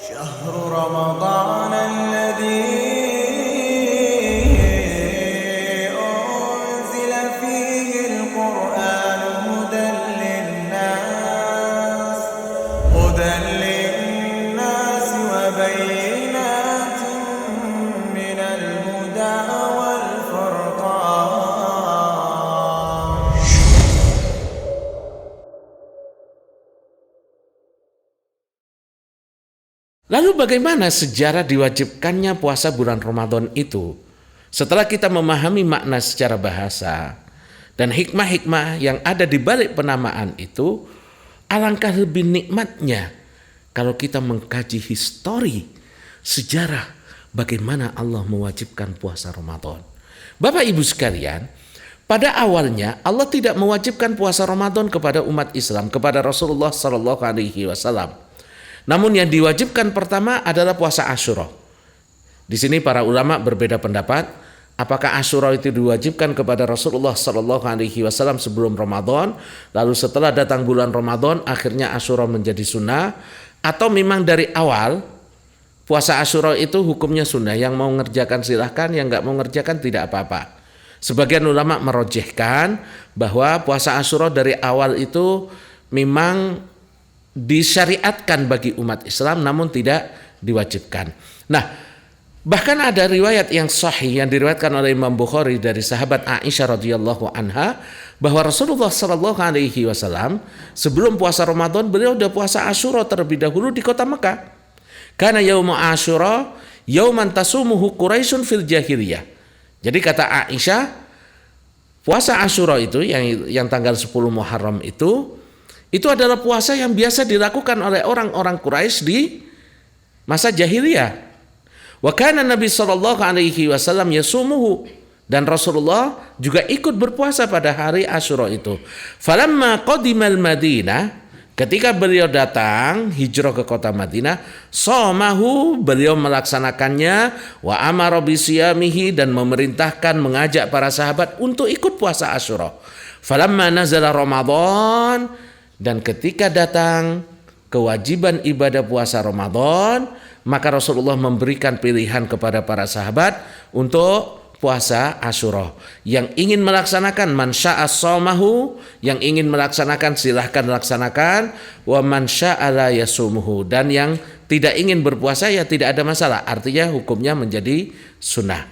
شهر رمضان الذي أنزل فيه القرآن هدى للناس وبينات من الهدى والفرقان. Lalu bagaimana sejarah diwajibkannya puasa bulan Ramadan itu? Setelah kita memahami makna secara bahasa dan hikmah-hikmah yang ada di balik penamaan itu, alangkah lebih nikmatnya kalau kita mengkaji histori, sejarah bagaimana Allah mewajibkan puasa Ramadan. Bapak Ibu sekalian, pada awalnya Allah tidak mewajibkan puasa Ramadan kepada umat Islam, kepada Rasulullah Shallallahu Alaihi Wasallam. Namun yang diwajibkan pertama adalah puasa Asyura. Di sini para ulama berbeda pendapat, apakah Asyura itu diwajibkan kepada Rasulullah Shallallahu Alaihi Wasallam sebelum Ramadan, lalu setelah datang bulan Ramadan akhirnya Asyura menjadi sunnah, atau memang dari awal puasa Asyura itu hukumnya sunnah, yang mau mengerjakan silahkan, yang nggak mau mengerjakan tidak apa-apa. Sebagian ulama merojehkan bahwa puasa Asyura dari awal itu memang disyariatkan bagi umat Islam namun tidak diwajibkan. Nah, bahkan ada riwayat yang sahih yang diriwayatkan oleh Imam Bukhari dari sahabat Aisyah radhiyallahu anha bahwa Rasulullah sallallahu alaihi wasallam sebelum puasa Ramadan beliau sudah puasa Asyura terlebih dahulu di kota Mekah. Karena yaum Asyura yauman tasumuhu Quraisyun fil jahiliyah. Jadi kata Aisyah, puasa Asyura itu yang tanggal 10 Muharram itu adalah puasa yang biasa dilakukan oleh orang-orang Quraisy di masa jahiliyah. Wa kana Nabi sallallahu alaihi wasallam yasumuhu, dan Rasulullah juga ikut berpuasa pada hari Asyura itu. Falamma qadimal Madinah, ketika beliau datang hijrah ke kota Madinah, shamahu, beliau melaksanakannya, wa amara bisiyamihi, dan memerintahkan mengajak para sahabat untuk ikut puasa Asyura. Falamma nazala Ramadan, dan ketika datang kewajiban ibadah puasa Ramadan, maka Rasulullah memberikan pilihan kepada para sahabat untuk puasa Asyura. Yang ingin melaksanakan man syaa shamahu, yang ingin melaksanakan silahkan laksanakan, wa man syaa la yasumuhu, dan yang tidak ingin berpuasa ya tidak ada masalah, artinya hukumnya menjadi sunnah.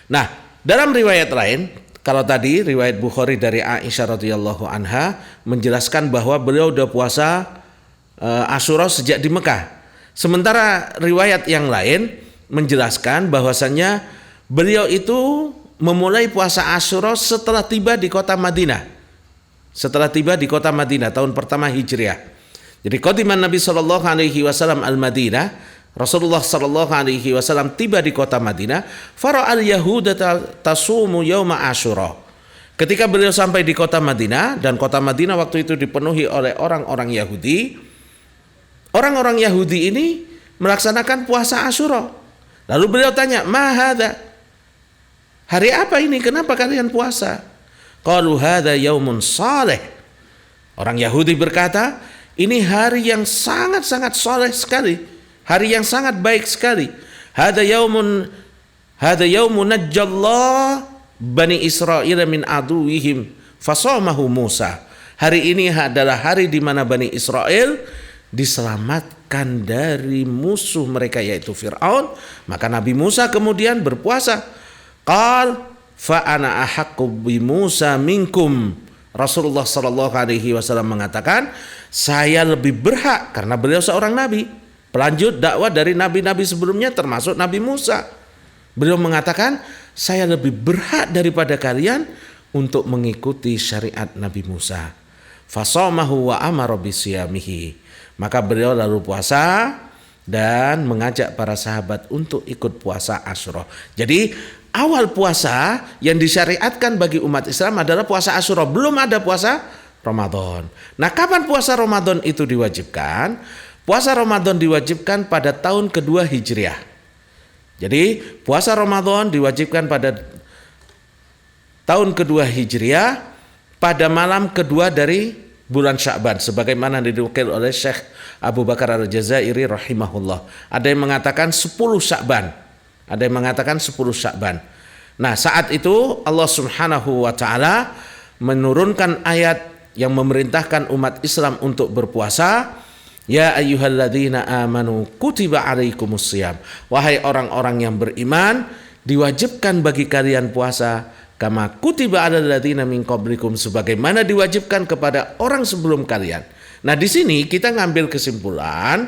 Nah, dalam riwayat lain, kalau tadi riwayat Bukhari dari Aisyah radhiyallahu anha menjelaskan bahwa beliau sudah puasa Asyura sejak di Mekah. Sementara riwayat yang lain menjelaskan bahwasannya beliau itu memulai puasa Asyura setelah tiba di kota Madinah. Setelah tiba di kota Madinah tahun pertama Hijriah. Jadi qadiman Nabi sallallahu alaihi wasallam al-Madinah, Rasulullah sallallahu alaihi wasallam tiba di kota Madinah, fara'al yahuda tasumu yauma Asyura. Ketika beliau sampai di kota Madinah, dan kota Madinah waktu itu dipenuhi oleh orang-orang Yahudi. Orang-orang Yahudi ini melaksanakan puasa Asyura. Lalu beliau tanya, "Ma hadza?" Hari apa ini? Kenapa kalian puasa? Qalu hadza yaumun saleh. Orang Yahudi berkata, ini hari yang sangat-sangat saleh sekali. Hari yang sangat baik sekali. Hada yaumun najjallah Bani Israil min aduwihim fasamahu Musa. Hari ini adalah hari di mana Bani Israel diselamatkan dari musuh mereka yaitu Fir'aun. Maka Nabi Musa kemudian berpuasa. Qal fa ana ahaqqu bi Musa minkum. Rasulullah sallallahu alaihi wasallam mengatakan, saya lebih berhak, karena beliau seorang nabi, pelanjut dakwah dari nabi-nabi sebelumnya termasuk Nabi Musa. Beliau mengatakan, saya lebih berhak daripada kalian untuk mengikuti syariat Nabi Musa. Fasamahu wa amara bisiyamihi. Maka beliau lalu puasa dan mengajak para sahabat untuk ikut puasa Asyura. Jadi awal puasa yang disyariatkan bagi umat Islam adalah puasa Asyura, belum ada puasa Ramadan. Nah, kapan puasa Ramadan itu diwajibkan? Puasa Ramadan diwajibkan pada tahun kedua Hijriah. Jadi puasa Ramadan diwajibkan pada tahun kedua Hijriah pada malam kedua dari bulan Sya'ban sebagaimana dinukil oleh Syekh Abu Bakar Al-Jazairi rahimahullah. Ada yang mengatakan 10 Sya'ban. Ada yang mengatakan 10 Sya'ban. Nah, saat itu Allah Subhanahu wa taala menurunkan ayat yang memerintahkan umat Islam untuk berpuasa. Ya ayyuhalladzina amanu kutiba alaikumusiyam. Wahai orang-orang yang beriman, diwajibkan bagi kalian puasa kama kutiba alal ladzina min qablikum, sebagaimana diwajibkan kepada orang sebelum kalian. Nah, di sini kita ngambil kesimpulan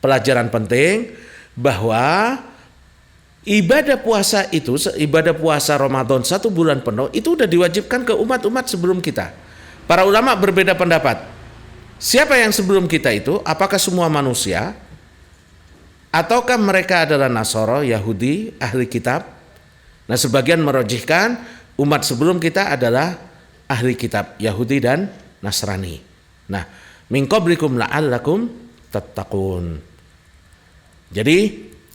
pelajaran penting bahwa ibadah puasa itu, ibadah puasa Ramadan 1 bulan penuh itu sudah diwajibkan ke umat-umat sebelum kita. Para ulama berbeda pendapat. Siapa yang sebelum kita itu? Apakah semua manusia? Ataukah mereka adalah Nasara, Yahudi, ahli kitab? Nah, sebagian merojihkan umat sebelum kita adalah ahli kitab, Yahudi dan Nasrani. Nah, min qablikum la'allakum tattaqun. Jadi,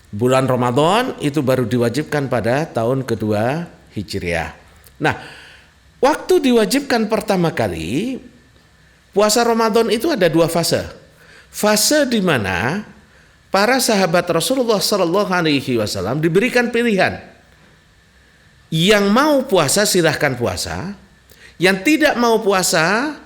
bulan Ramadan itu baru diwajibkan pada tahun kedua Hijriah. Nah, waktu diwajibkan pertama kali, puasa Ramadan itu ada 2 fase. Fase di mana para sahabat Rasulullah Sallallahu Alaihi Wasallam diberikan pilihan. Yang mau puasa silahkan puasa. Yang tidak mau puasa,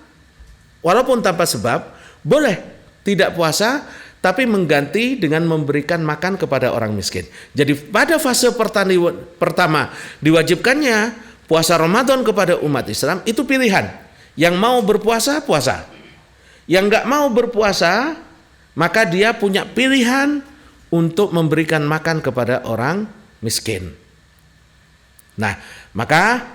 walaupun tanpa sebab, boleh tidak puasa, tapi mengganti dengan memberikan makan kepada orang miskin. Jadi pada fase pertama diwajibkannya puasa Ramadan kepada umat Islam itu pilihan. Yang mau berpuasa, puasa. Yang nggak mau berpuasa, maka dia punya pilihan untuk memberikan makan kepada orang miskin. Nah, maka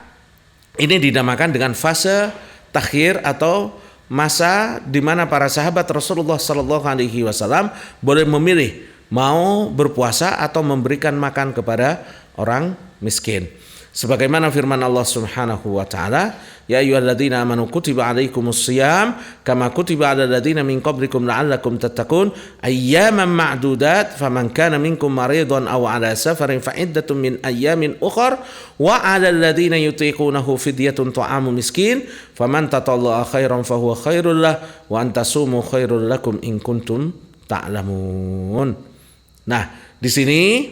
ini dinamakan dengan fase takhir atau masa di mana para sahabat Rasulullah Sallallahu Alaihi Wasallam boleh memilih mau berpuasa atau memberikan makan kepada orang miskin. Sebagaimana firman Allah Subhanahu wa taala, ya ayyuhalladzina amanu kutiba alaikumusiyam kama kutiba alal ladzina min qablikum la'allakum tattaqun ayyaman ma'dudat faman kana minkum maridan aw ala safarin fa iddatun min ayyamin ukhra wa 'alal ladzina yutiqunahu fidyatun ta'amu miskin faman tatalla'a khairan fahuwa khairul lah wa antasumu khairul lakum in kuntum ta'lamun. Nah, di sini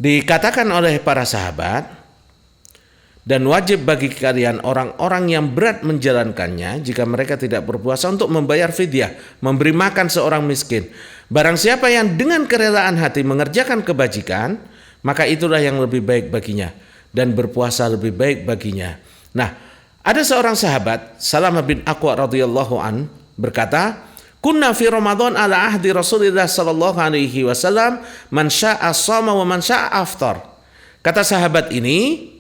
dikatakan oleh para sahabat, dan wajib bagi kalian orang-orang yang berat menjalankannya jika mereka tidak berpuasa untuk membayar fidyah, memberi makan seorang miskin. Barang siapa yang dengan kerelaan hati mengerjakan kebajikan, maka itulah yang lebih baik baginya, dan berpuasa lebih baik baginya. Nah, ada seorang sahabat, Salamah bin Aqwa radhiyallahu an, berkata, kunna fi Ramadan ala ahdi Rasulillah sallallahu alaihi wasallam man syaa shama wa man syaa aftar. Kata sahabat ini,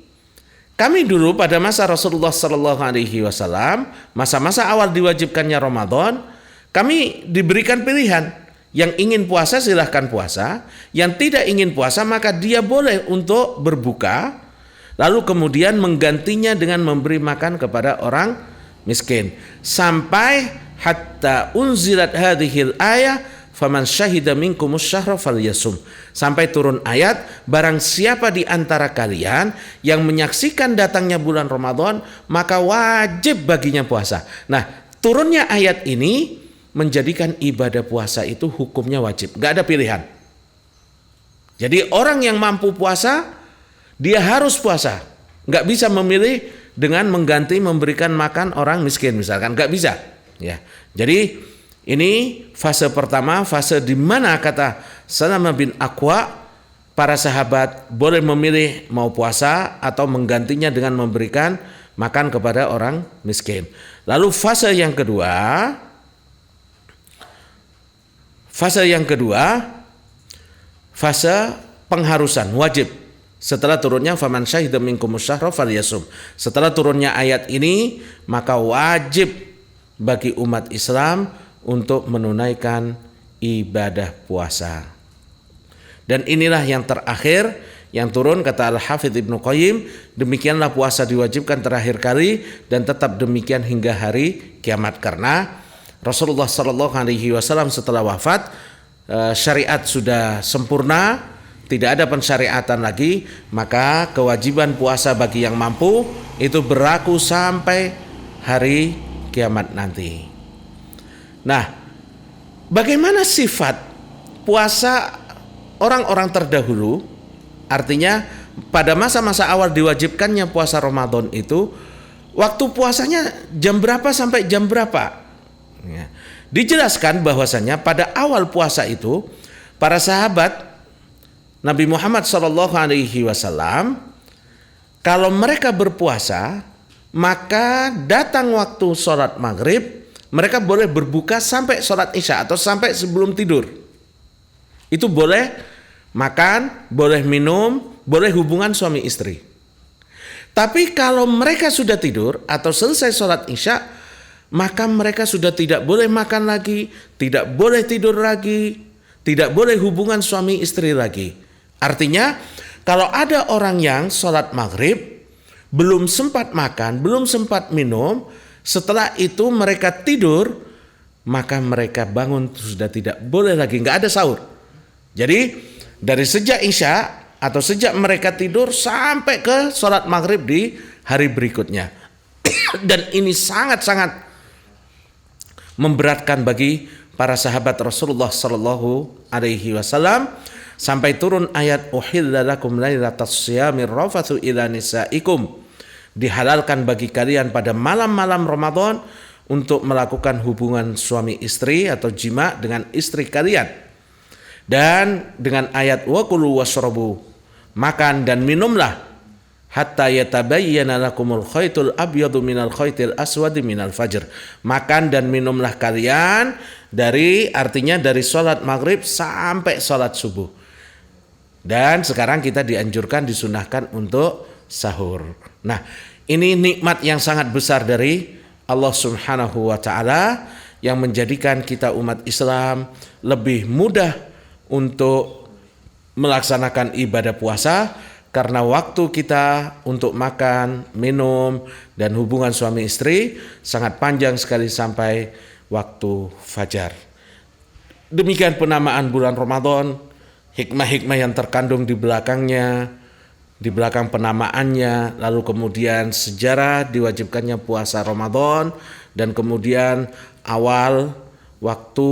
kami dulu pada masa Rasulullah Sallallahu Alaihi Wasallam, masa-masa awal diwajibkannya Ramadan, kami diberikan pilihan. Yang ingin puasa silahkan puasa, yang tidak ingin puasa maka dia boleh untuk berbuka, lalu kemudian menggantinya dengan memberi makan kepada orang miskin. Sampai hatta unzilat hadhil ayah, faman syahida minkumus syahra falyasum. Sampai turun ayat, barang siapa di antara kalian yang menyaksikan datangnya bulan Ramadan, maka wajib baginya puasa. Nah, turunnya ayat ini menjadikan ibadah puasa itu hukumnya wajib, gak ada pilihan. Jadi orang yang mampu puasa, dia harus puasa. Gak bisa memilih dengan mengganti memberikan makan orang miskin misalkan, gak bisa. Ya, jadi ini fase pertama, fase di mana kata Salamah bin Aqwa, para sahabat boleh memilih mau puasa atau menggantinya dengan memberikan makan kepada orang miskin. Lalu fase yang kedua, fase pengharusan, wajib. Setelah turunnya faman syahida minkumus syahra falyasum. Setelah turunnya ayat ini, maka wajib bagi umat Islam untuk menunaikan ibadah puasa. Dan inilah yang terakhir yang turun, kata Al-Hafidz Ibnu Qayyim, demikianlah puasa diwajibkan terakhir kali dan tetap demikian hingga hari kiamat, karena Rasulullah Sallallahu Alaihi Wasallam setelah wafat syariat sudah sempurna, tidak ada pensyariatan lagi, maka kewajiban puasa bagi yang mampu itu berlaku sampai hari kiamat nanti. Nah, bagaimana sifat puasa orang-orang terdahulu? Artinya pada masa-masa awal diwajibkannya puasa Ramadan itu, waktu puasanya jam berapa sampai jam berapa? Ya. Dijelaskan bahwasanya pada awal puasa itu para sahabat Nabi Muhammad SAW, kalau mereka berpuasa, maka datang waktu sholat maghrib, mereka boleh berbuka sampai sholat isya atau sampai sebelum tidur. Itu boleh makan, boleh minum, boleh hubungan suami istri. Tapi kalau mereka sudah tidur atau selesai sholat isya, maka mereka sudah tidak boleh makan lagi, tidak boleh tidur lagi, tidak boleh hubungan suami istri lagi. Artinya kalau ada orang yang sholat maghrib, belum sempat makan, belum sempat minum, setelah itu mereka tidur, maka mereka bangun sudah tidak boleh lagi, nggak ada sahur. Jadi dari sejak isya atau sejak mereka tidur sampai ke sholat maghrib di hari berikutnya. Dan ini sangat-sangat memberatkan bagi para sahabat Rasulullah Sallallahu Alaihi Wasallam, sampai turun ayat uhilla lakum lailatas siyamir rafathu ila nisaikum, dihalalkan bagi kalian pada malam-malam Ramadan untuk melakukan hubungan suami istri atau jima dengan istri kalian. Dan dengan ayat wa kulu washrabu, makan dan minumlah, hatta yatabayyana lakumul khaytul abyadu minal khaytil aswadi minal fajr. Makan dan minumlah kalian dari, artinya dari sholat maghrib sampai sholat subuh. Dan sekarang kita dianjurkan, disunahkan untuk sahur. Nah, ini nikmat yang sangat besar dari Allah Subhanahu wa Ta'ala yang menjadikan kita umat Islam lebih mudah untuk melaksanakan ibadah puasa, karena waktu kita untuk makan, minum, dan hubungan suami istri sangat panjang sekali sampai waktu fajar. Demikian penamaan bulan Ramadan, hikmah-hikmah yang terkandung di belakangnya, di belakang penamaannya, lalu kemudian sejarah diwajibkannya puasa Ramadan, dan kemudian awal waktu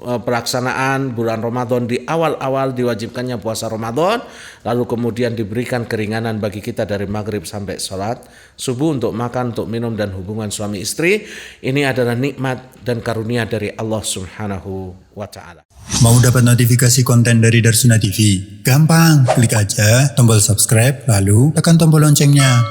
pelaksanaan bulan Ramadan, di awal-awal diwajibkannya puasa Ramadan, lalu kemudian diberikan keringanan bagi kita dari maghrib sampai sholat subuh untuk makan, untuk minum, dan hubungan suami istri. Ini adalah nikmat dan karunia dari Allah Subhanahu wa Ta'ala. Mau dapat notifikasi konten dari Darsuna TV? Gampang, klik aja tombol subscribe lalu tekan tombol loncengnya.